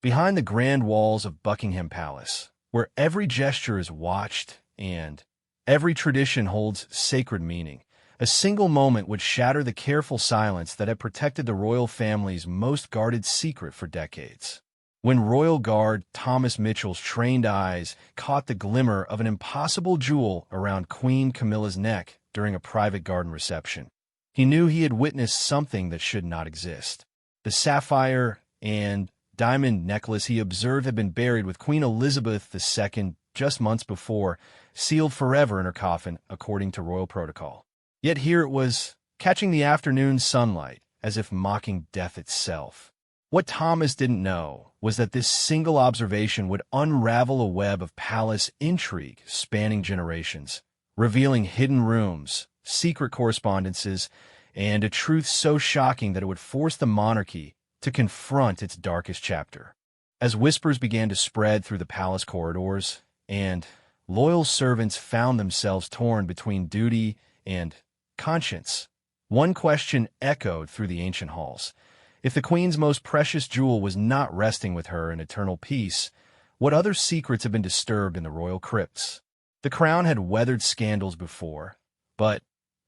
Behind the grand walls of Buckingham Palace, where every gesture is watched and every tradition holds sacred meaning, a single moment would shatter the careful silence that had protected the royal family's most guarded secret for decades. When royal guard Thomas Mitchell's trained eyes caught the glimmer of an impossible jewel around Queen Camilla's neck during a private garden reception, he knew he had witnessed something that should not exist. The sapphire and diamond necklace he observed had been buried with Queen Elizabeth II just months before, sealed forever in her coffin according to royal protocol. Yet here it was, catching the afternoon sunlight, as if mocking death itself. What Thomas didn't know was that this single observation would unravel a web of palace intrigue spanning generations, revealing hidden rooms, secret correspondences, and a truth so shocking that it would force the monarchy to confront its darkest chapter. As whispers began to spread through the palace corridors, and loyal servants found themselves torn between duty and conscience, one question echoed through the ancient halls. If the queen's most precious jewel was not resting with her in eternal peace, what other secrets had been disturbed in the royal crypts? The crown had weathered scandals before, but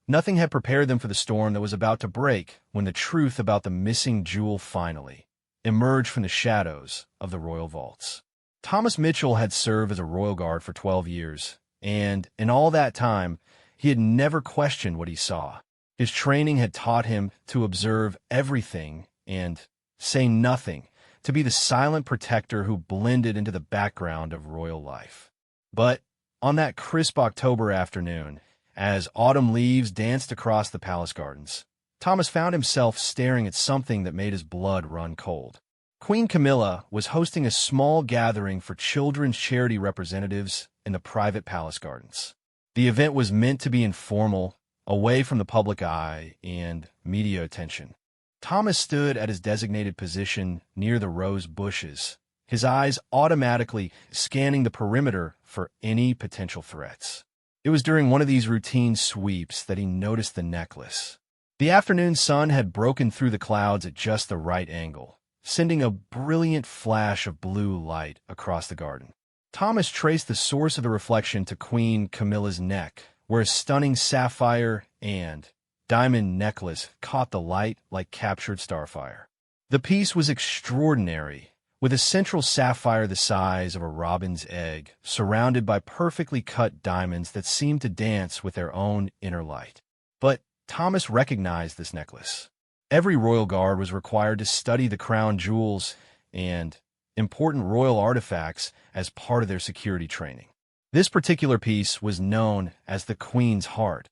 nothing had prepared them for the storm that was about to break when the truth about the missing jewel finally emerged from the shadows of the royal vaults. Thomas Mitchell had served as a royal guard for 12 years, and in all that time, he had never questioned what he saw. His training had taught him to observe everything and say nothing, to be the silent protector who blended into the background of royal life. But on that crisp October afternoon, as autumn leaves danced across the palace gardens, Thomas found himself staring at something that made his blood run cold. Queen Camilla was hosting a small gathering for children's charity representatives in the private palace gardens. The event was meant to be informal, away from the public eye and media attention. Thomas stood at his designated position near the rose bushes, his eyes automatically scanning the perimeter for any potential threats. It was during one of these routine sweeps that he noticed the necklace. The afternoon sun had broken through the clouds at just the right angle, sending a brilliant flash of blue light across the garden. Thomas traced the source of the reflection to Queen Camilla's neck, where a stunning sapphire and diamond necklace caught the light like captured starfire. The piece was extraordinary, with a central sapphire the size of a robin's egg, surrounded by perfectly cut diamonds that seemed to dance with their own inner light. But Thomas recognized this necklace. Every royal guard was required to study the crown jewels and important royal artifacts as part of their security training. This particular piece was known as the Queen's Heart,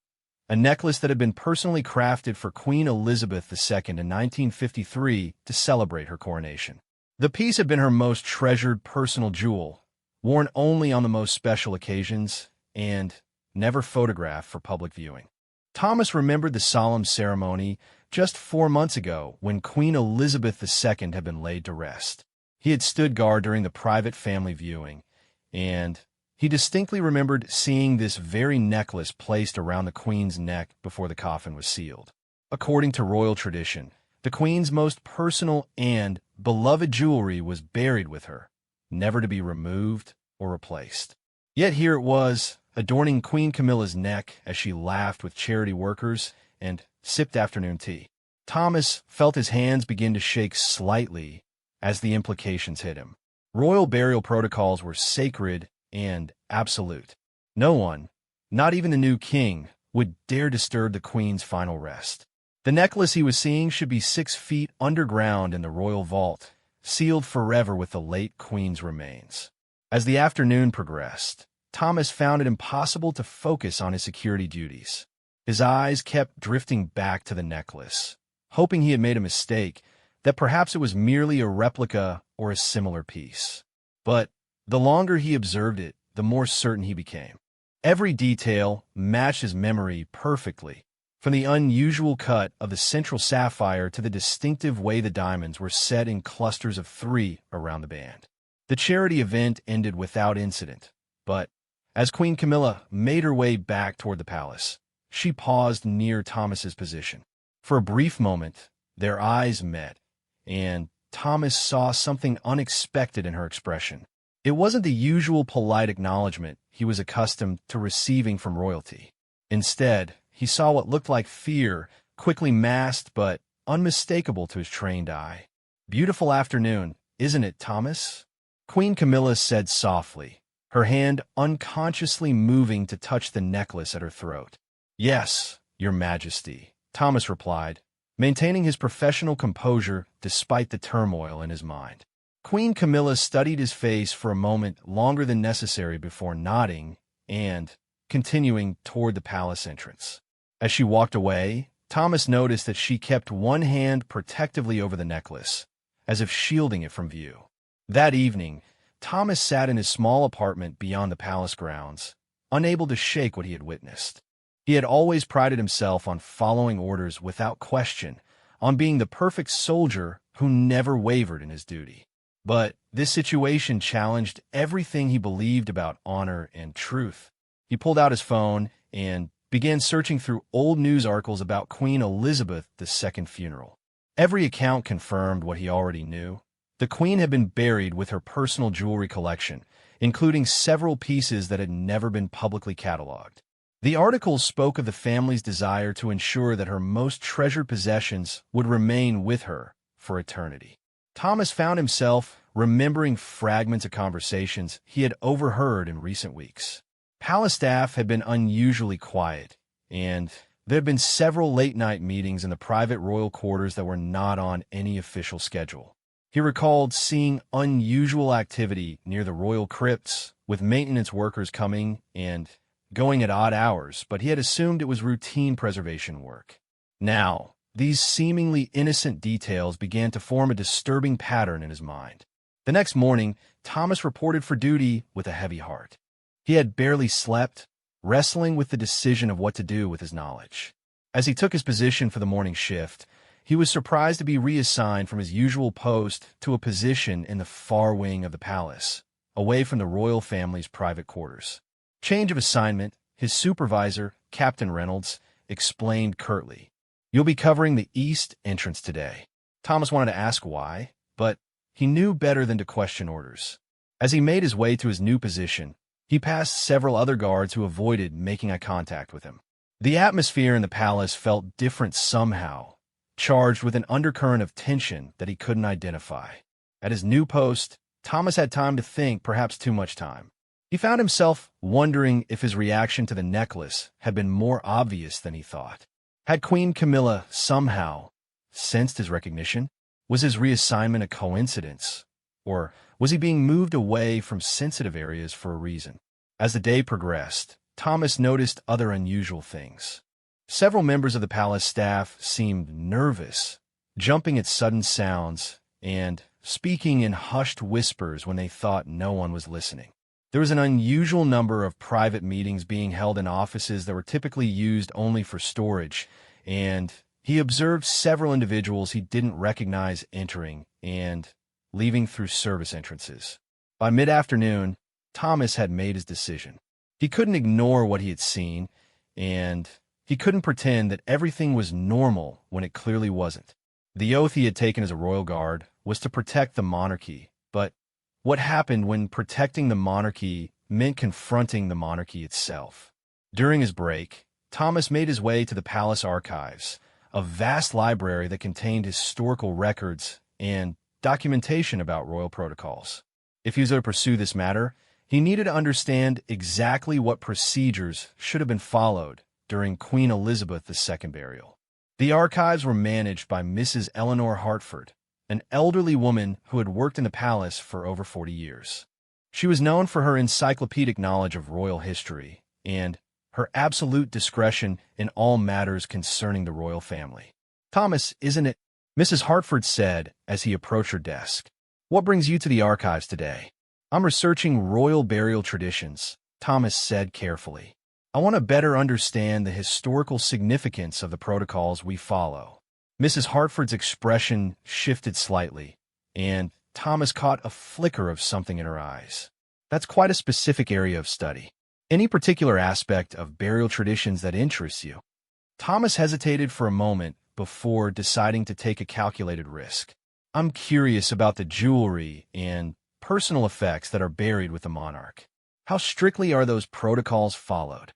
a necklace that had been personally crafted for Queen Elizabeth II in 1953 to celebrate her coronation. The piece had been her most treasured personal jewel, worn only on the most special occasions and never photographed for public viewing. Thomas remembered the solemn ceremony just 4 months ago when Queen Elizabeth II had been laid to rest. He had stood guard during the private family viewing, and he distinctly remembered seeing this very necklace placed around the Queen's neck before the coffin was sealed. According to royal tradition, the Queen's most personal and beloved jewelry was buried with her, never to be removed or replaced. Yet here it was, adorning Queen Camilla's neck as she laughed with charity workers and sipped afternoon tea. Thomas felt his hands begin to shake slightly as the implications hit him. Royal burial protocols were sacred and absolute. No one, not even the new king, would dare disturb the Queen's final rest. The necklace he was seeing should be 6 feet underground in the royal vault, sealed forever with the late Queen's remains. As the afternoon progressed, Thomas found it impossible to focus on his security duties. His eyes kept drifting back to the necklace, hoping he had made a mistake, that perhaps it was merely a replica or a similar piece. But the longer he observed it, the more certain he became. Every detail matched his memory perfectly, from the unusual cut of the central sapphire to the distinctive way the diamonds were set in clusters of 3 around the band. The charity event ended without incident, but as Queen Camilla made her way back toward the palace, she paused near Thomas's position. For a brief moment, their eyes met, and Thomas saw something unexpected in her expression. It wasn't the usual polite acknowledgement he was accustomed to receiving from royalty. Instead, he saw what looked like fear, quickly masked but unmistakable to his trained eye. "Beautiful afternoon, isn't it, Thomas?" Queen Camilla said softly, her hand unconsciously moving to touch the necklace at her throat. "Yes, Your Majesty," Thomas replied, maintaining his professional composure despite the turmoil in his mind. Queen Camilla studied his face for a moment longer than necessary before nodding and continuing toward the palace entrance. As she walked away, Thomas noticed that she kept one hand protectively over the necklace, as if shielding it from view. That evening, Thomas sat in his small apartment beyond the palace grounds, unable to shake what he had witnessed. He had always prided himself on following orders without question, on being the perfect soldier who never wavered in his duty. But this situation challenged everything he believed about honor and truth. He pulled out his phone and began searching through old news articles about Queen Elizabeth II's funeral. Every account confirmed what he already knew. The Queen had been buried with her personal jewelry collection, including several pieces that had never been publicly cataloged. The articles spoke of the family's desire to ensure that her most treasured possessions would remain with her for eternity. Thomas found himself remembering fragments of conversations he had overheard in recent weeks. Palace staff had been unusually quiet, and there had been several late-night meetings in the private royal quarters that were not on any official schedule. He recalled seeing unusual activity near the royal crypts, with maintenance workers coming and going at odd hours, but he had assumed it was routine preservation work. Now, these seemingly innocent details began to form a disturbing pattern in his mind. The next morning, Thomas reported for duty with a heavy heart. He had barely slept, wrestling with the decision of what to do with his knowledge. As he took his position for the morning shift, he was surprised to be reassigned from his usual post to a position in the far wing of the palace, away from the royal family's private quarters. Change of assignment, his supervisor, Captain Reynolds, explained curtly. "You'll be covering the east entrance today." Thomas wanted to ask why, but he knew better than to question orders. As he made his way to his new position, he passed several other guards who avoided making eye contact with him. The atmosphere in the palace felt different somehow, charged with an undercurrent of tension that he couldn't identify. At his new post, Thomas had time to think, perhaps too much time. He found himself wondering if his reaction to the necklace had been more obvious than he thought. Had Queen Camilla somehow sensed his recognition? Was his reassignment a coincidence? Or was he being moved away from sensitive areas for a reason? As the day progressed, Thomas noticed other unusual things. Several members of the palace staff seemed nervous, jumping at sudden sounds and speaking in hushed whispers when they thought no one was listening. There was an unusual number of private meetings being held in offices that were typically used only for storage, and he observed several individuals he didn't recognize entering and leaving through service entrances. By mid-afternoon, Thomas had made his decision. He couldn't ignore what he had seen, and he couldn't pretend that everything was normal when it clearly wasn't. The oath he had taken as a royal guard was to protect the monarchy, but what happened when protecting the monarchy meant confronting the monarchy itself? During his break, Thomas made his way to the palace archives, a vast library that contained historical records and documentation about royal protocols. If he was to pursue this matter, he needed to understand exactly what procedures should have been followed during Queen Elizabeth II's burial. The archives were managed by Mrs. Eleanor Hartford, an elderly woman who had worked in the palace for over 40 years. She was known for her encyclopedic knowledge of royal history and her absolute discretion in all matters concerning the royal family. "Thomas, isn't it?" Mrs. Hartford said as he approached her desk. "What brings you to the archives today?" "I'm researching royal burial traditions," Thomas said carefully. "I want to better understand the historical significance of the protocols we follow." Mrs. Hartford's expression shifted slightly, and Thomas caught a flicker of something in her eyes. "That's quite a specific area of study. Any particular aspect of burial traditions that interests you?" Thomas hesitated for a moment before deciding to take a calculated risk. I'm curious about the jewelry and personal effects that are buried with the monarch. How strictly are those protocols followed?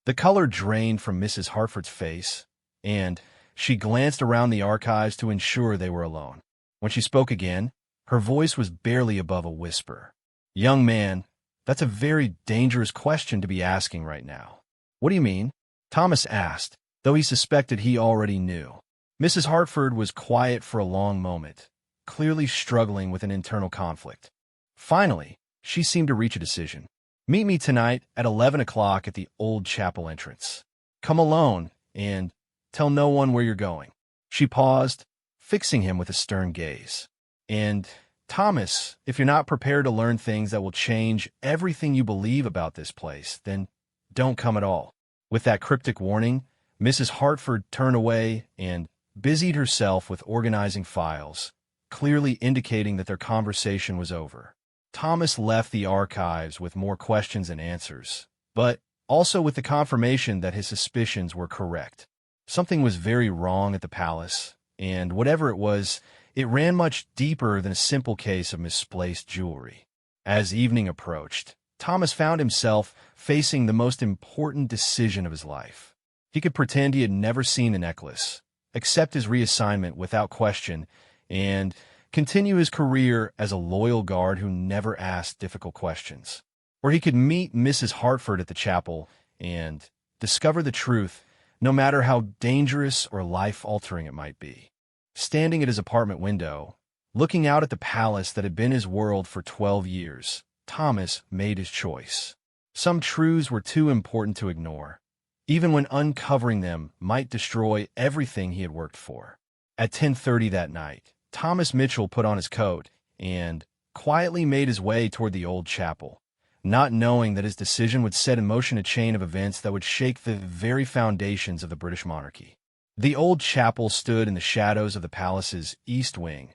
The color drained from Mrs. Hartford's face, and she glanced around the archives to ensure they were alone. When she spoke again, her voice was barely above a whisper. Young man, that's a very dangerous question to be asking right now. What do you mean? Thomas asked, though he suspected he already knew. Mrs. Hartford was quiet for a long moment, clearly struggling with an internal conflict. Finally, she seemed to reach a decision. Meet me tonight at 11 o'clock at the old chapel entrance. Come alone and tell no one where you're going. She paused, fixing him with a stern gaze. And, Thomas, if you're not prepared to learn things that will change everything you believe about this place, then don't come at all. With that cryptic warning, Mrs. Hartford turned away and busied herself with organizing files, clearly indicating that their conversation was over. Thomas left the archives with more questions than answers, but also with the confirmation that his suspicions were correct. Something was very wrong at the palace, and whatever it was, it ran much deeper than a simple case of misplaced jewelry. As evening approached, Thomas found himself facing the most important decision of his life. He could pretend he had never seen the necklace, accept his reassignment without question, and continue his career as a loyal guard who never asked difficult questions. Or he could meet Mrs. Hartford at the chapel and discover the truth, no matter how dangerous or life-altering it might be. Standing at his apartment window, looking out at the palace that had been his world for 12 years, Thomas made his choice. Some truths were too important to ignore, even when uncovering them might destroy everything he had worked for. At 10:30 that night, Thomas Mitchell put on his coat and quietly made his way toward the old chapel, not knowing that his decision would set in motion a chain of events that would shake the very foundations of the British monarchy. The old chapel stood in the shadows of the palace's east wing,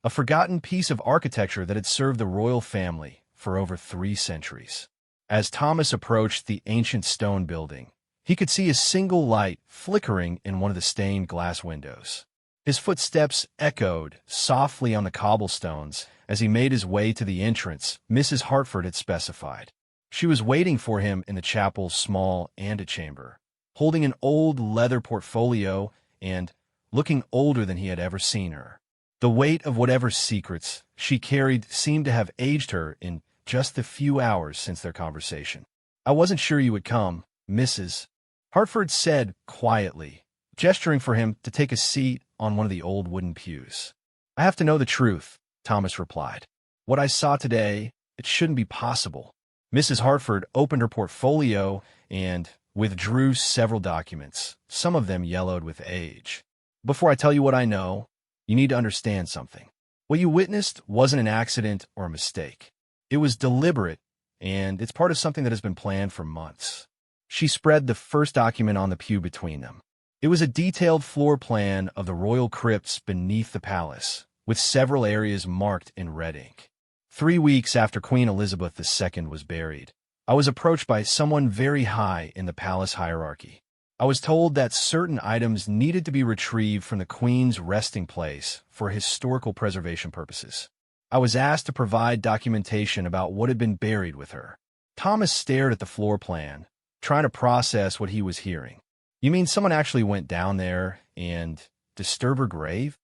a forgotten piece of architecture that had served the royal family for over 3 centuries. As Thomas approached the ancient stone building, he could see a single light flickering in one of the stained glass windows. His footsteps echoed softly on the cobblestones as he made his way to the entrance Mrs. Hartford had specified. She was waiting for him in the chapel's small antechamber, holding an old leather portfolio and looking older than he had ever seen her. The weight of whatever secrets she carried seemed to have aged her in just the few hours since their conversation. I wasn't sure you would come, Mrs. Hartford said quietly, gesturing for him to take a seat on one of the old wooden pews. I have to know the truth, Thomas replied. What I saw today, it shouldn't be possible. Mrs. Hartford opened her portfolio and withdrew several documents, some of them yellowed with age. Before I tell you what I know, you need to understand something. What you witnessed wasn't an accident or a mistake. It was deliberate, and it's part of something that has been planned for months. She spread the first document on the pew between them. It was a detailed floor plan of the royal crypts beneath the palace, with several areas marked in red ink. 3 weeks after Queen Elizabeth II was buried, I was approached by someone very high in the palace hierarchy. I was told that certain items needed to be retrieved from the Queen's resting place for historical preservation purposes. I was asked to provide documentation about what had been buried with her. Thomas stared at the floor plan, trying to process what he was hearing. You mean someone actually went down there and disturbed her grave?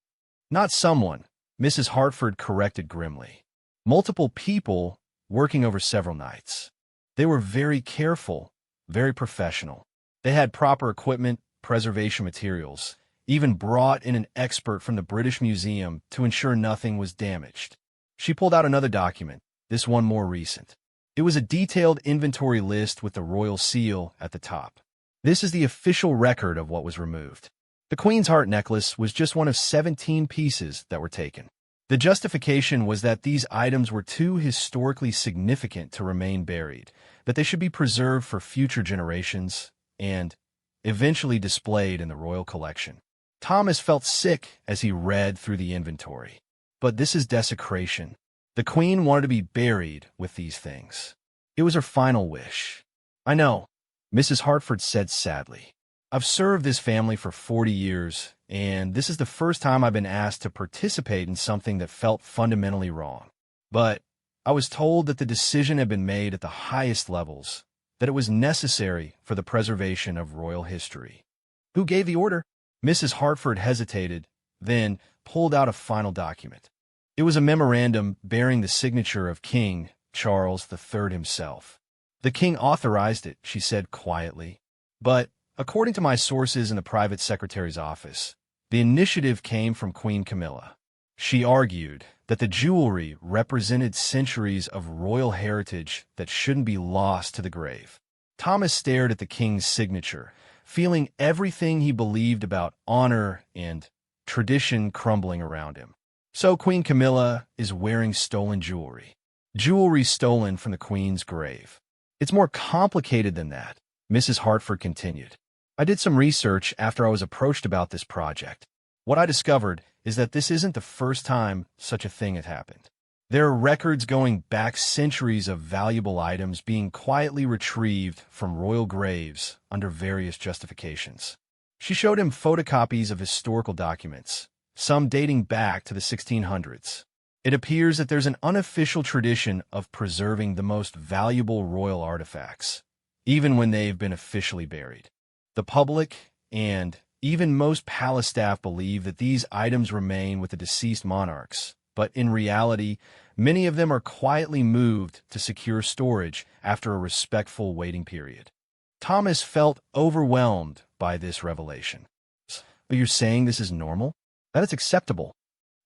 Not someone, Mrs. Hartford corrected grimly. Multiple people working over several nights. They were very careful, very professional. They had proper equipment, preservation materials, even brought in an expert from the British Museum to ensure nothing was damaged. She pulled out another document, this one more recent. It was a detailed inventory list with the royal seal at the top. This is the official record of what was removed. The Queen's heart necklace was just one of 17 pieces that were taken. The justification was that these items were too historically significant to remain buried, that they should be preserved for future generations and eventually displayed in the royal collection. Thomas felt sick as he read through the inventory. But this is desecration. The Queen wanted to be buried with these things. It was her final wish. I know, Mrs. Hartford said sadly. I've served this family for 40 years, and this is the first time I've been asked to participate in something that felt fundamentally wrong. But I was told that the decision had been made at the highest levels, that it was necessary for the preservation of royal history. Who gave the order? Mrs. Hartford hesitated, then pulled out a final document. It was a memorandum bearing the signature of King Charles III himself. The king authorized it, she said quietly. But, according to my sources in the private secretary's office, the initiative came from Queen Camilla. She argued that the jewelry represented centuries of royal heritage that shouldn't be lost to the grave. Thomas stared at the king's signature, feeling everything he believed about honor and tradition crumbling around him. So Queen Camilla is wearing stolen jewelry. Jewelry stolen from the queen's grave. It's more complicated than that, Mrs. Hartford continued. I did some research after I was approached about this project. What I discovered is that this isn't the first time such a thing has happened. There are records going back centuries of valuable items being quietly retrieved from royal graves under various justifications. She showed him photocopies of historical documents, some dating back to the 1600s. It appears that there's an unofficial tradition of preserving the most valuable royal artifacts, even when they've been officially buried. The public and even most palace staff believe that these items remain with the deceased monarchs, but in reality, many of them are quietly moved to secure storage after a respectful waiting period. Thomas felt overwhelmed by this revelation. But you're saying this is normal? That it's acceptable?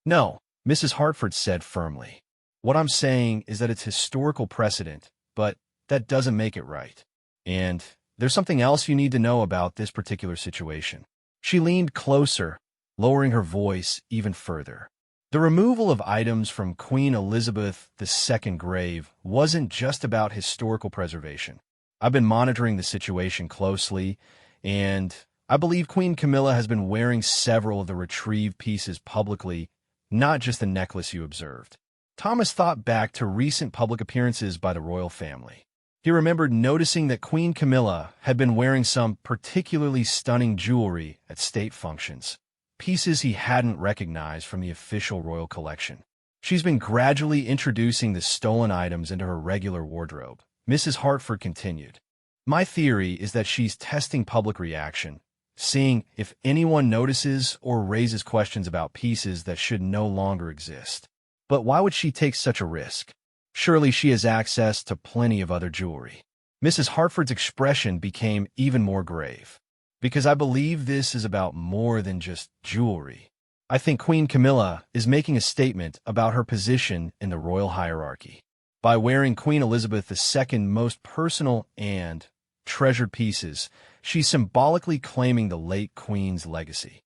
No, Mrs. Hartford said firmly. What I'm saying is that it's historical precedent, but that doesn't make it right. And there's something else you need to know about this particular situation. She leaned closer, lowering her voice even further. The removal of items from Queen Elizabeth II's grave wasn't just about historical preservation. I've been monitoring the situation closely, and I believe Queen Camilla has been wearing several of the retrieved pieces publicly, not just the necklace you observed. Thomas thought back to recent public appearances by the royal family. He remembered noticing that Queen Camilla had been wearing some particularly stunning jewelry at state functions, pieces he hadn't recognized from the official royal collection. She's been gradually introducing the stolen items into her regular wardrobe, Mrs. Hartford continued. My theory is that she's testing public reaction, seeing if anyone notices or raises questions about pieces that should no longer exist. But why would she take such a risk? Surely she has access to plenty of other jewelry. Mrs. Hartford's expression became even more grave. Because I believe this is about more than just jewelry. I think Queen Camilla is making a statement about her position in the royal hierarchy. By wearing Queen Elizabeth II's most personal and treasured pieces, she's symbolically claiming the late queen's legacy.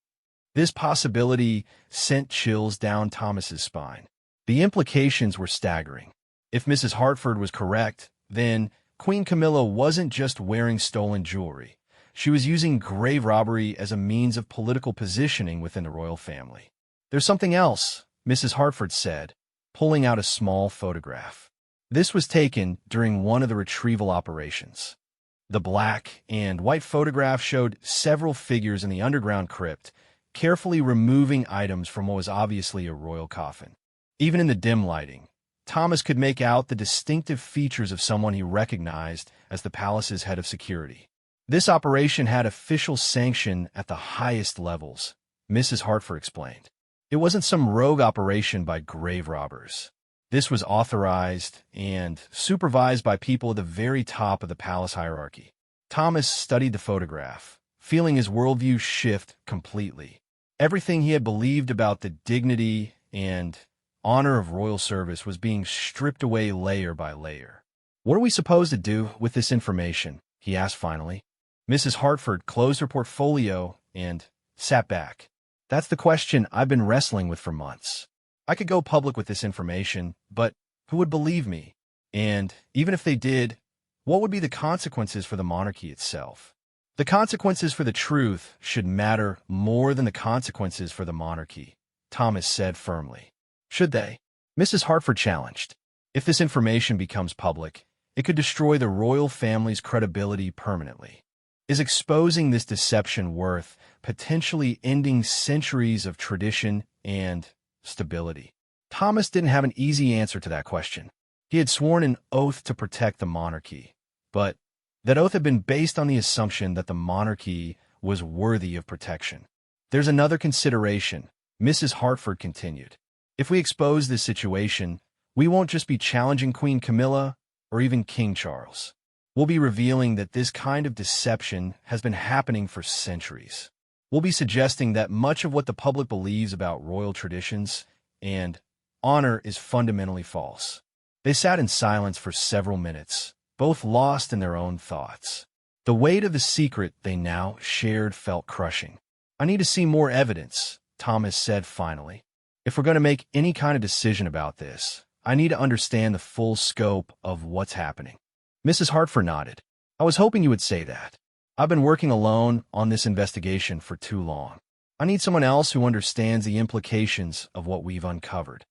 This possibility sent chills down Thomas's spine. The implications were staggering. If Mrs. Hartford was correct, then Queen Camilla wasn't just wearing stolen jewelry. She was using grave robbery as a means of political positioning within the royal family. There's something else, Mrs. Hartford said, pulling out a small photograph. This was taken during one of the retrieval operations. The black and white photograph showed several figures in the underground crypt, carefully removing items from what was obviously a royal coffin. Even in the dim lighting, Thomas could make out the distinctive features of someone he recognized as the palace's head of security. This operation had official sanction at the highest levels, Mrs. Hartford explained. It wasn't some rogue operation by grave robbers. This was authorized and supervised by people at the very top of the palace hierarchy. Thomas studied the photograph, feeling his worldview shift completely. Everything he had believed about the dignity and honor of royal service was being stripped away layer by layer. What are we supposed to do with this information? He asked finally. Mrs. Hartford closed her portfolio and sat back. That's the question I've been wrestling with for months. I could go public with this information, but who would believe me? And even if they did, what would be the consequences for the monarchy itself? The consequences for the truth should matter more than the consequences for the monarchy, Thomas said firmly. Should they? Mrs. Hartford challenged. If this information becomes public, it could destroy the royal family's credibility permanently. Is exposing this deception worth potentially ending centuries of tradition and stability? Thomas didn't have an easy answer to that question. He had sworn an oath to protect the monarchy, but that oath had been based on the assumption that the monarchy was worthy of protection. There's another consideration, Mrs. Hartford continued. If we expose this situation, we won't just be challenging Queen Camilla or even King Charles. We'll be revealing that this kind of deception has been happening for centuries. We'll be suggesting that much of what the public believes about royal traditions and honor is fundamentally false. They sat in silence for several minutes, both lost in their own thoughts. The weight of the secret they now shared felt crushing. I need to see more evidence, Thomas said finally. If we're going to make any kind of decision about this, I need to understand the full scope of what's happening. Mrs. Hartford nodded. I was hoping you would say that. I've been working alone on this investigation for too long. I need someone else who understands the implications of what we've uncovered.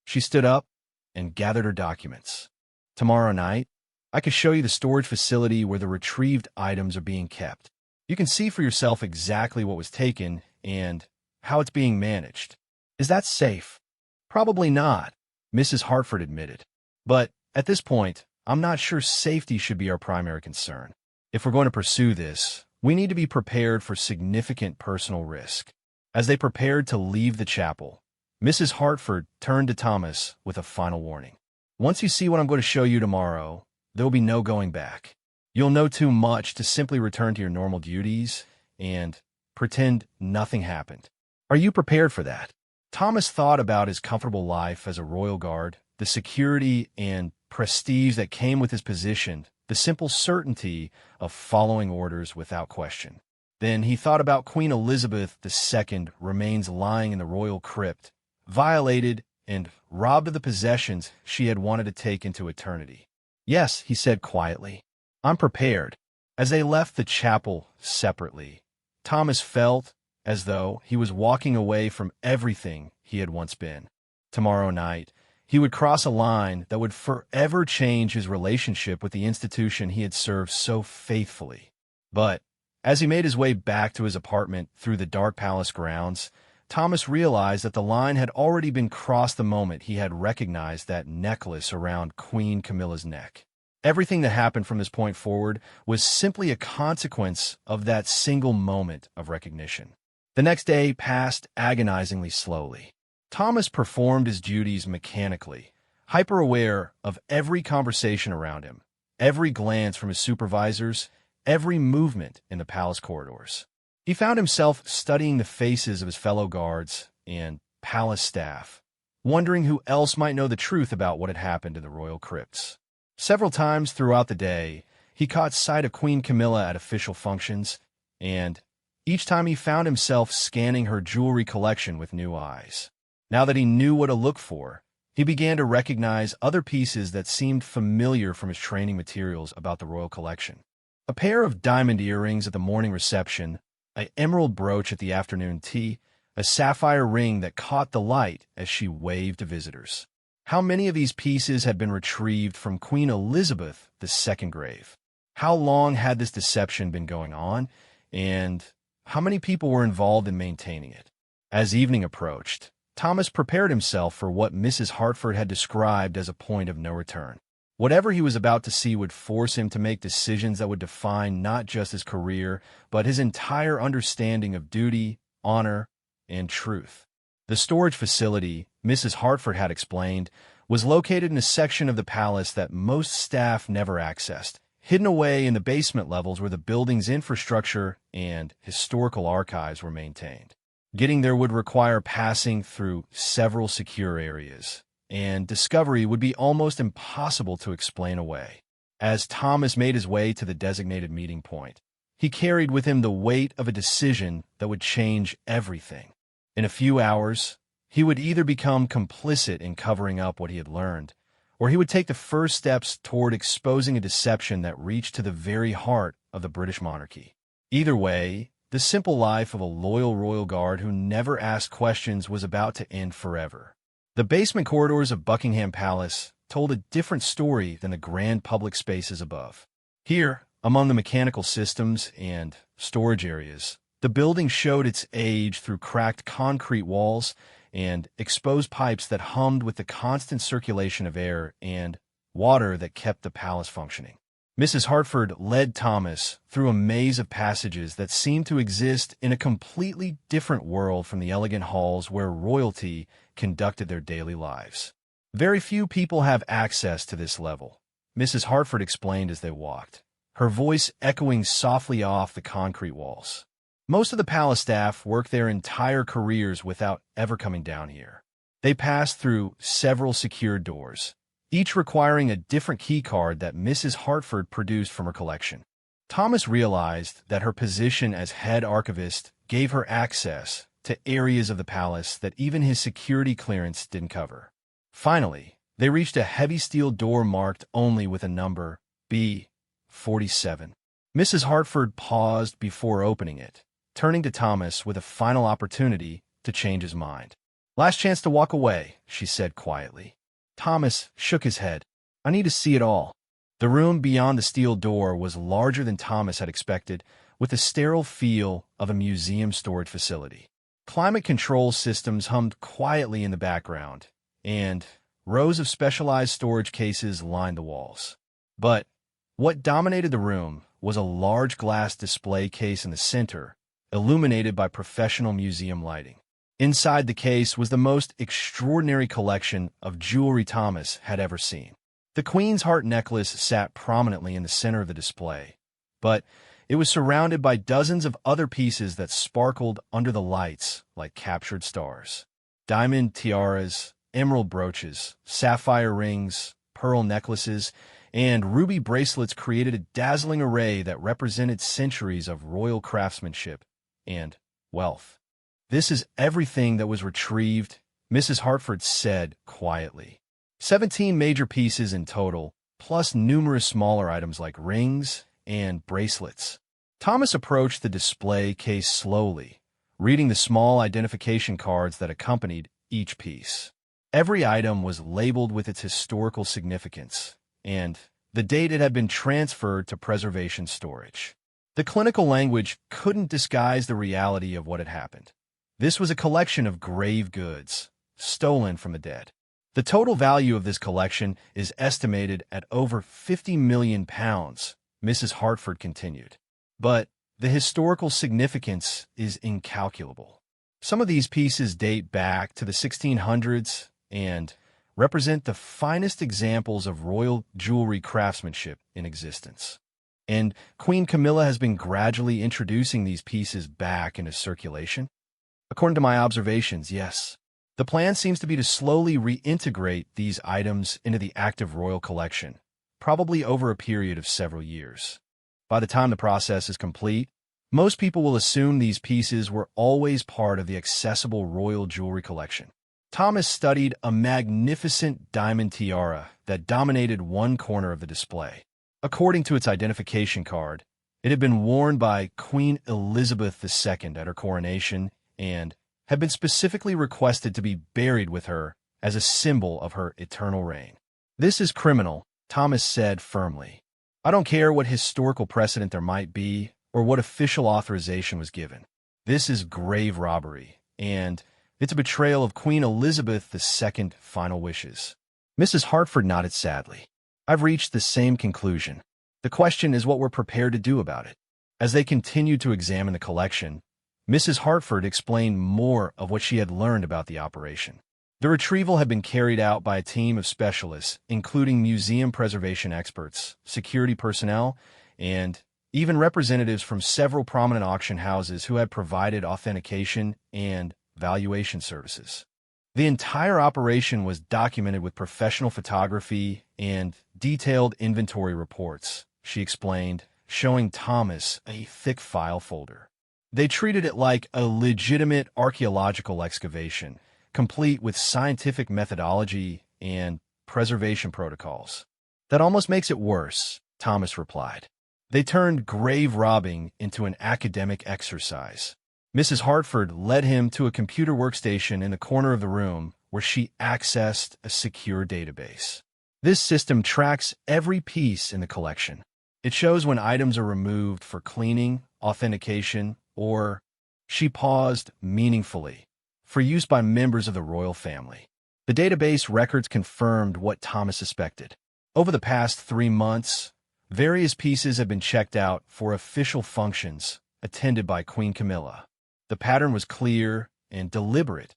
She stood up and gathered her documents. Tomorrow night, I could show you the storage facility where the retrieved items are being kept. You can see for yourself exactly what was taken and how it's being managed. Is that safe? Probably not, Mrs. Hartford admitted. But at this point, I'm not sure safety should be our primary concern. If we're going to pursue this, we need to be prepared for significant personal risk. As they prepared to leave the chapel, Mrs. Hartford turned to Thomas with a final warning. Once you see what I'm going to show you tomorrow, there will be no going back. You'll know too much to simply return to your normal duties and pretend nothing happened. Are you prepared for that? Thomas thought about his comfortable life as a royal guard, the security and prestige that came with his position, the simple certainty of following orders without question. Then he thought about Queen Elizabeth II remains lying in the royal crypt, violated and robbed of the possessions she had wanted to take into eternity. Yes, he said quietly. I'm prepared. As they left the chapel separately, Thomas felt as though he was walking away from everything he had once been. Tomorrow night, he would cross a line that would forever change his relationship with the institution he had served so faithfully. But as he made his way back to his apartment through the dark palace grounds, Thomas realized that the line had already been crossed the moment he had recognized that necklace around Queen Camilla's neck. Everything that happened from this point forward was simply a consequence of that single moment of recognition. The next day passed agonizingly slowly. Thomas performed his duties mechanically, hyper-aware of every conversation around him, every glance from his supervisors, every movement in the palace corridors. He found himself studying the faces of his fellow guards and palace staff, wondering who else might know the truth about what had happened in the royal crypts. Several times throughout the day, he caught sight of Queen Camilla at official functions, and each time he found himself scanning her jewelry collection with new eyes. Now that he knew what to look for, he began to recognize other pieces that seemed familiar from his training materials about the royal collection. A pair of diamond earrings at the morning reception, an emerald brooch at the afternoon tea, a sapphire ring that caught the light as she waved to visitors. How many of these pieces had been retrieved from Queen Elizabeth II's grave? How long had this deception been going on, and how many people were involved in maintaining it? As evening approached, Thomas prepared himself for what Mrs. Hartford had described as a point of no return. Whatever he was about to see would force him to make decisions that would define not just his career, but his entire understanding of duty, honor, and truth. The storage facility, Mrs. Hartford had explained, was located in a section of the palace that most staff never accessed, hidden away in the basement levels where the building's infrastructure and historical archives were maintained. Getting there would require passing through several secure areas, and discovery would be almost impossible to explain away. As Thomas made his way to the designated meeting point, he carried with him the weight of a decision that would change everything. In a few hours, he would either become complicit in covering up what he had learned, or he would take the first steps toward exposing a deception that reached to the very heart of the British monarchy. Either way, the simple life of a loyal royal guard who never asked questions was about to end forever. The basement corridors of Buckingham Palace told a different story than the grand public spaces above. Here, Among the mechanical systems and storage areas, the building showed its age through cracked concrete walls and exposed pipes that hummed with the constant circulation of air and water that kept the palace functioning. Mrs. Hartford led Thomas through a maze of passages that seemed to exist in a completely different world from the elegant halls where royalty conducted their daily lives. Very few people have access to this level, Mrs. Hartford explained as they walked, her voice echoing softly off the concrete walls. Most of the palace staff work their entire careers without ever coming down here. They pass through several secured doors, each requiring a different key card that Mrs. Hartford produced from her collection. Thomas realized that her position as head archivist gave her access to areas of the palace that even his security clearance didn't cover. Finally, they reached a heavy steel door marked only with a number, B47. Mrs. Hartford paused before opening it, turning to Thomas with a final opportunity to change his mind. "Last chance to walk away," she said quietly. Thomas shook his head. "I need to see it all." The room beyond the steel door was larger than Thomas had expected, with the sterile feel of a museum storage facility. Climate control systems hummed quietly in the background, and rows of specialized storage cases lined the walls. But what dominated the room was a large glass display case in the center, illuminated by professional museum lighting. Inside the case was the most extraordinary collection of jewelry Thomas had ever seen. The Queen's heart necklace sat prominently in the center of the display, but it was surrounded by dozens of other pieces that sparkled under the lights like captured stars. Diamond tiaras, emerald brooches, sapphire rings, pearl necklaces, and ruby bracelets created a dazzling array that represented centuries of royal craftsmanship and wealth. "This is everything that was retrieved," Mrs. Hartford said quietly. 17 major pieces in total, plus numerous smaller items like rings and bracelets. Thomas approached the display case slowly, reading the small identification cards that accompanied each piece. Every item was labeled with its historical significance and the date it had been transferred to preservation storage. The clinical language couldn't disguise the reality of what had happened. This was a collection of grave goods, stolen from the dead. The total value of this collection is estimated at over £50 million, Mrs. Hartford continued. But the historical significance is incalculable. Some of these pieces date back to the 1600s and represent the finest examples of royal jewelry craftsmanship in existence. And Queen Camilla has been gradually introducing these pieces back into circulation. According to my observations, yes. The plan seems to be to slowly reintegrate these items into the active royal collection, probably over a period of several years. By the time the process is complete, most people will assume these pieces were always part of the accessible royal jewelry collection. Thomas studied a magnificent diamond tiara that dominated one corner of the display. According to its identification card, it had been worn by Queen Elizabeth II at her coronation and had been specifically requested to be buried with her as a symbol of her eternal reign. "This is criminal," Thomas said firmly. "I don't care what historical precedent there might be or what official authorization was given. This is grave robbery, and it's a betrayal of Queen Elizabeth II's final wishes." Mrs. Hartford nodded sadly. "I've reached the same conclusion. The question is what we're prepared to do about it." As they continued to examine the collection, Mrs. Hartford explained more of what she had learned about the operation. The retrieval had been carried out by a team of specialists, including museum preservation experts, security personnel, and even representatives from several prominent auction houses who had provided authentication and valuation services. The entire operation was documented with professional photography and detailed inventory reports, she explained, showing Thomas a thick file folder. They treated it like a legitimate archaeological excavation, complete with scientific methodology and preservation protocols. "That almost makes it worse," Thomas replied. "They turned grave robbing into an academic exercise." Mrs. Hartford led him to a computer workstation in the corner of the room where she accessed a secure database. "This system tracks every piece in the collection. It shows when items are removed for cleaning, authentication, or, she paused meaningfully, for use by members of the royal family. The database records confirmed what Thomas suspected. Over the past 3 months, various pieces have been checked out for official functions attended by Queen Camilla. The pattern was clear and deliberate.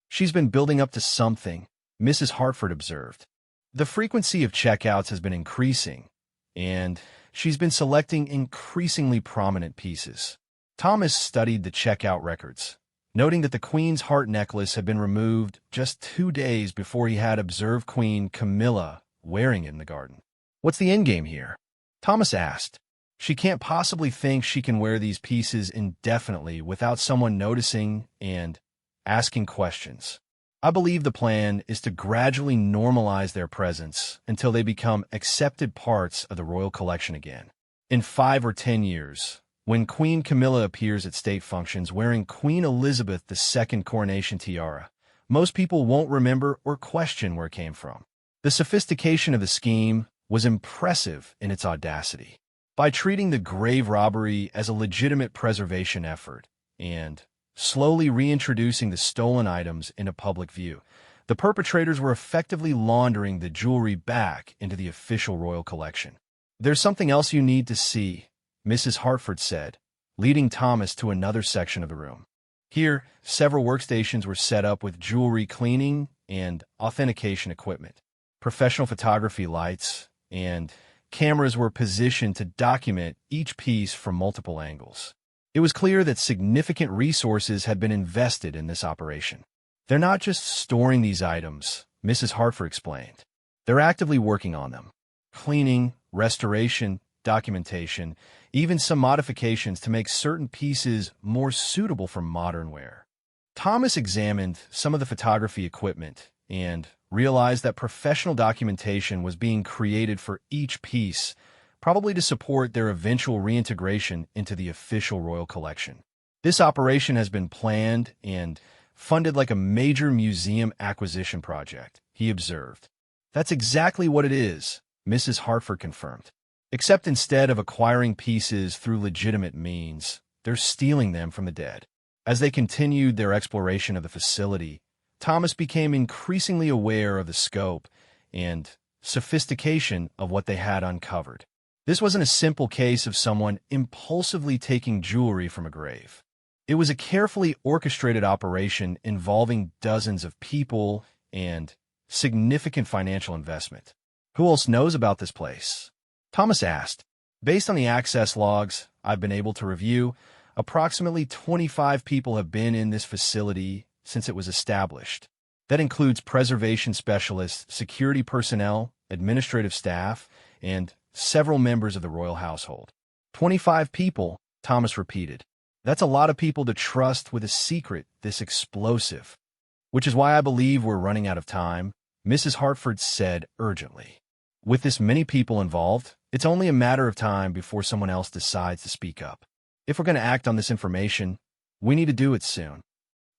She's been building up to something, Mrs. Hartford observed. The frequency of checkouts has been increasing, and she's been selecting increasingly prominent pieces. Thomas studied the checkout records, noting that the Queen's heart necklace had been removed just 2 days before he had observed Queen Camilla wearing it in the garden. "What's the endgame here?" Thomas asked. "She can't possibly think she can wear these pieces indefinitely without someone noticing and asking questions. I believe the plan is to gradually normalize their presence until they become accepted parts of the royal collection again. In 5 or 10 years, when Queen Camilla appears at state functions wearing Queen Elizabeth II coronation tiara, most people won't remember or question where it came from." The sophistication of the scheme was impressive in its audacity. By treating the grave robbery as a legitimate preservation effort and slowly reintroducing the stolen items into public view, the perpetrators were effectively laundering the jewelry back into the official royal collection. "There's something else you need to see," Mrs. Hartford said, leading Thomas to another section of the room. Here, several workstations were set up with jewelry cleaning and authentication equipment. Professional photography lights and cameras were positioned to document each piece from multiple angles. It was clear that significant resources had been invested in this operation. "They're not just storing these items," Mrs. Hartford explained. "They're actively working on them. Cleaning, restoration, documentation, even some modifications to make certain pieces more suitable for modern wear." Thomas examined some of the photography equipment and realized that professional documentation was being created for each piece, probably to support their eventual reintegration into the official royal collection. "This operation has been planned and funded like a major museum acquisition project," he observed. "That's exactly what it is," Mrs. Hartford confirmed. "Except instead of acquiring pieces through legitimate means, they're stealing them from the dead." As they continued their exploration of the facility, Thomas became increasingly aware of the scope and sophistication of what they had uncovered. This wasn't a simple case of someone impulsively taking jewelry from a grave. It was a carefully orchestrated operation involving dozens of people and significant financial investment. "Who else knows about this place?" Thomas asked. "Based on the access logs I've been able to review, approximately 25 people have been in this facility since it was established. That includes preservation specialists, security personnel, administrative staff, and several members of the royal household." 25 people, Thomas repeated. "That's a lot of people to trust with a secret this explosive." "Which is why I believe we're running out of time," Mrs. Hartford said urgently. "With this many people involved, it's only a matter of time before someone else decides to speak up. If we're going to act on this information, we need to do it soon."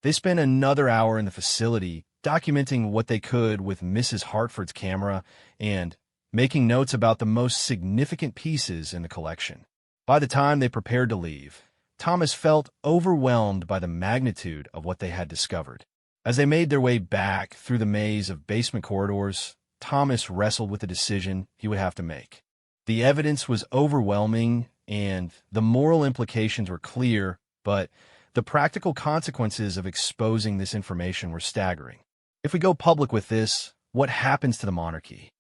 They spent another hour in the facility documenting what they could with Mrs. Hartford's camera and making notes about the most significant pieces in the collection. By the time they prepared to leave, Thomas felt overwhelmed by the magnitude of what they had discovered. As they made their way back through the maze of basement corridors, Thomas wrestled with the decision he would have to make. The evidence was overwhelming and the moral implications were clear, but the practical consequences of exposing this information were staggering. "If we go public with this, what happens to the monarchy?"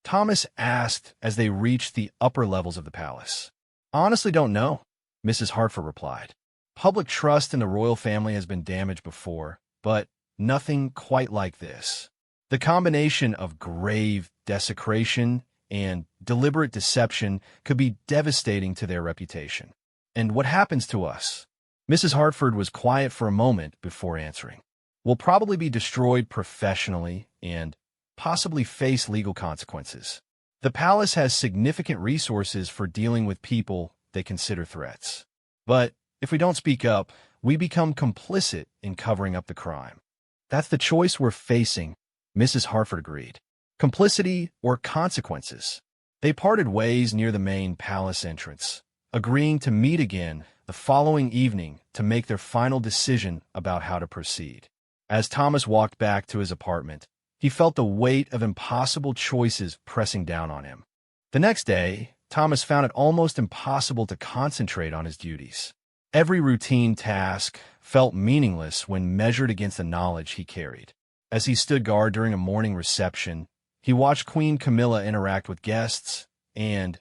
Thomas asked as they reached the upper levels of the palace. "Honestly don't know," Mrs. Hartford replied. "Public trust in the royal family has been damaged before, but nothing quite like this. The combination of grave desecration and deliberate deception could be devastating to their reputation." "And what happens to us?" Mrs. Hartford was quiet for a moment before answering. "We'll probably be destroyed professionally and possibly face legal consequences. The palace has significant resources for dealing with people they consider threats. But if we don't speak up, we become complicit in covering up the crime." "That's the choice we're facing," Mrs. Hartford agreed. "Complicity or consequences." They parted ways near the main palace entrance, agreeing to meet again the following evening to make their final decision about how to proceed. As Thomas walked back to his apartment, he felt the weight of impossible choices pressing down on him. The next day, Thomas found it almost impossible to concentrate on his duties. Every routine task felt meaningless when measured against the knowledge he carried. As he stood guard during a morning reception, he watched Queen Camilla interact with guests and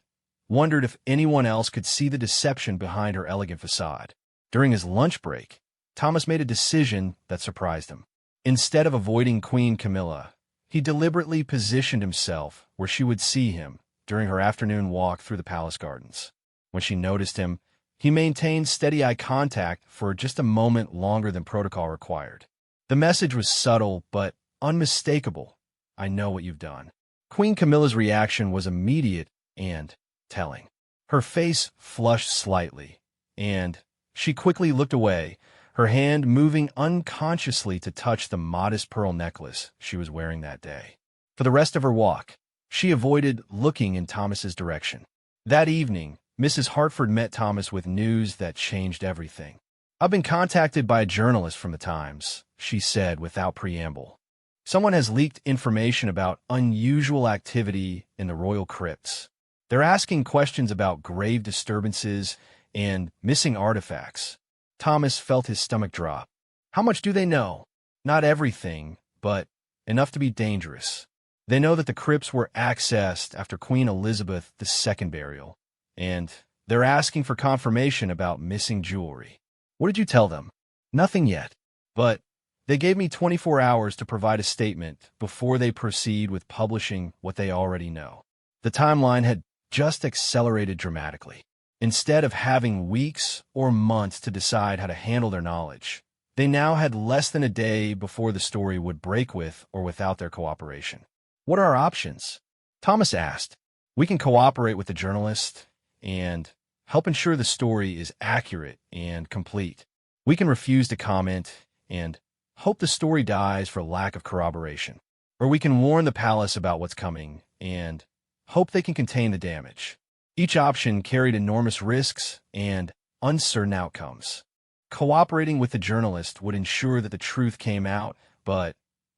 wondered if anyone else could see the deception behind her elegant facade. During his lunch break, Thomas made a decision that surprised him. Instead of avoiding Queen Camilla, he deliberately positioned himself where she would see him during her afternoon walk through the palace gardens. When she noticed him, he maintained steady eye contact for just a moment longer than protocol required. The message was subtle but unmistakable. "I know what you've done." Queen Camilla's reaction was immediate and telling. Her face flushed slightly, and she quickly looked away, her hand moving unconsciously to touch the modest pearl necklace she was wearing that day. For the rest of her walk, she avoided looking in Thomas's direction. That evening, Mrs. Hartford met Thomas with news that changed everything. "I've been contacted by a journalist from the Times," she said without preamble. "Someone has leaked information about unusual activity in the royal crypts. They're asking questions about grave disturbances and missing artifacts." Thomas felt his stomach drop. How much do they know? Not everything, but enough to be dangerous. They know that the crypts were accessed after Queen Elizabeth II burial, and they're asking for confirmation about missing jewelry. "What did you tell them?" "Nothing yet, but they gave me 24 hours to provide a statement before they proceed with publishing what they already know." The timeline had just accelerated dramatically. Instead of having weeks or months to decide how to handle their knowledge, they now had less than a day before the story would break with or without their cooperation. "What are our options?" Thomas asked. "We can cooperate with the journalist and help ensure the story is accurate and complete. We can refuse to comment and hope the story dies for lack of corroboration. Or we can warn the palace about what's coming and hope they can contain the damage." Each option carried enormous risks and uncertain outcomes. Cooperating with the journalist would ensure that the truth came out, but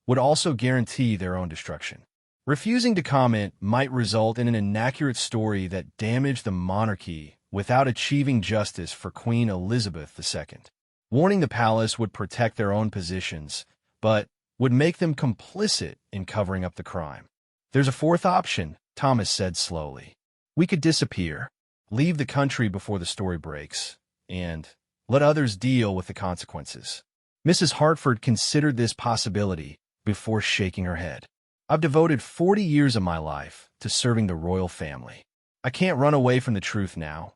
would also guarantee their own destruction. Refusing to comment might result in an inaccurate story that damaged the monarchy without achieving justice for Queen Elizabeth II. Warning the palace would protect their own positions, but would make them complicit in covering up the crime. "There's a fourth option," Thomas said slowly. "We could disappear, leave the country before the story breaks, and let others deal with the consequences." Mrs. Hartford considered this possibility before shaking her head. "I've devoted 40 years of my life to serving the royal family. I can't run away from the truth now,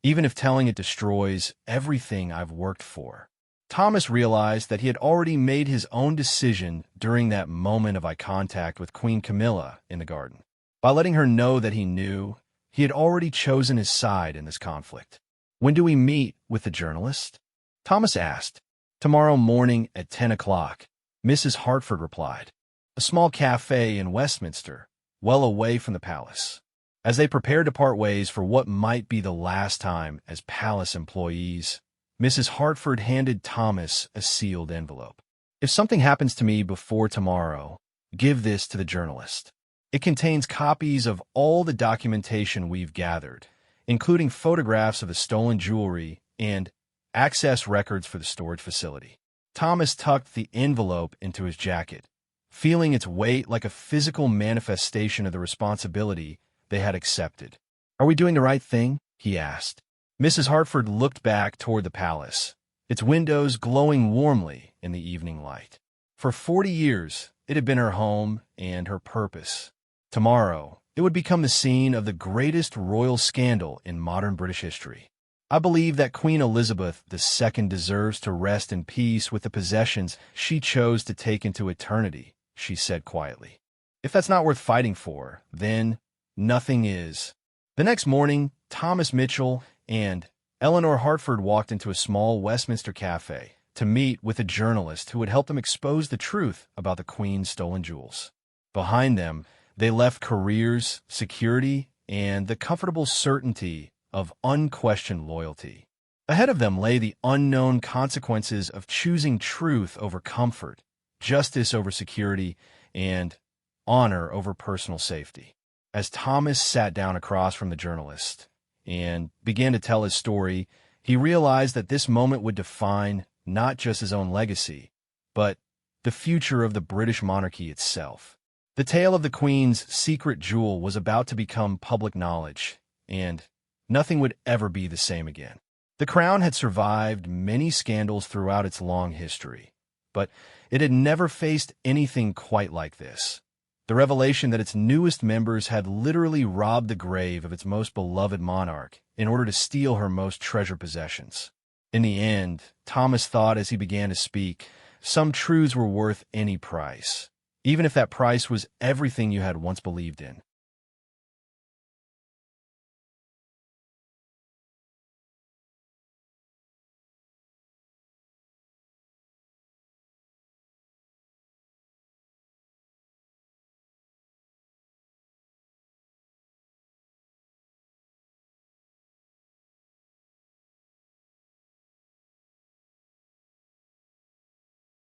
even if telling it destroys everything I've worked for." Thomas realized that he had already made his own decision during that moment of eye contact with Queen Camilla in the garden. By letting her know that he knew, he had already chosen his side in this conflict. "When do we meet with the journalist?" Thomas asked. "Tomorrow morning at 10 o'clock, Mrs. Hartford replied. "A small cafe in Westminster, well away from the palace." As they prepared to part ways for what might be the last time as palace employees, Mrs. Hartford handed Thomas a sealed envelope. "If something happens to me before tomorrow, give this to the journalist. It contains copies of all the documentation we've gathered, including photographs of the stolen jewelry and access records for the storage facility." Thomas tucked the envelope into his jacket, feeling its weight like a physical manifestation of the responsibility they had accepted. "Are we doing the right thing?" he asked. Mrs. Hartford looked back toward the palace, its windows glowing warmly in the evening light. For 40 years, it had been her home and her purpose. Tomorrow, it would become the scene of the greatest royal scandal in modern British history. "I believe that Queen Elizabeth II deserves to rest in peace with the possessions she chose to take into eternity," she said quietly. "If that's not worth fighting for, then nothing is." The next morning, Thomas Mitchell and Eleanor Hartford walked into a small Westminster cafe to meet with a journalist who would help them expose the truth about the Queen's stolen jewels. Behind them, they left careers, security, and the comfortable certainty of unquestioned loyalty. Ahead of them lay the unknown consequences of choosing truth over comfort, justice over security, and honor over personal safety. As Thomas sat down across from the journalist and began to tell his story, he realized that this moment would define not just his own legacy, but the future of the British monarchy itself. The tale of the Queen's secret jewel was about to become public knowledge, and nothing would ever be the same again. The crown had survived many scandals throughout its long history, but it had never faced anything quite like this. The revelation that its newest members had literally robbed the grave of its most beloved monarch in order to steal her most treasured possessions. In the end, Thomas thought as he began to speak, some truths were worth any price, even if that price was everything you had once believed in.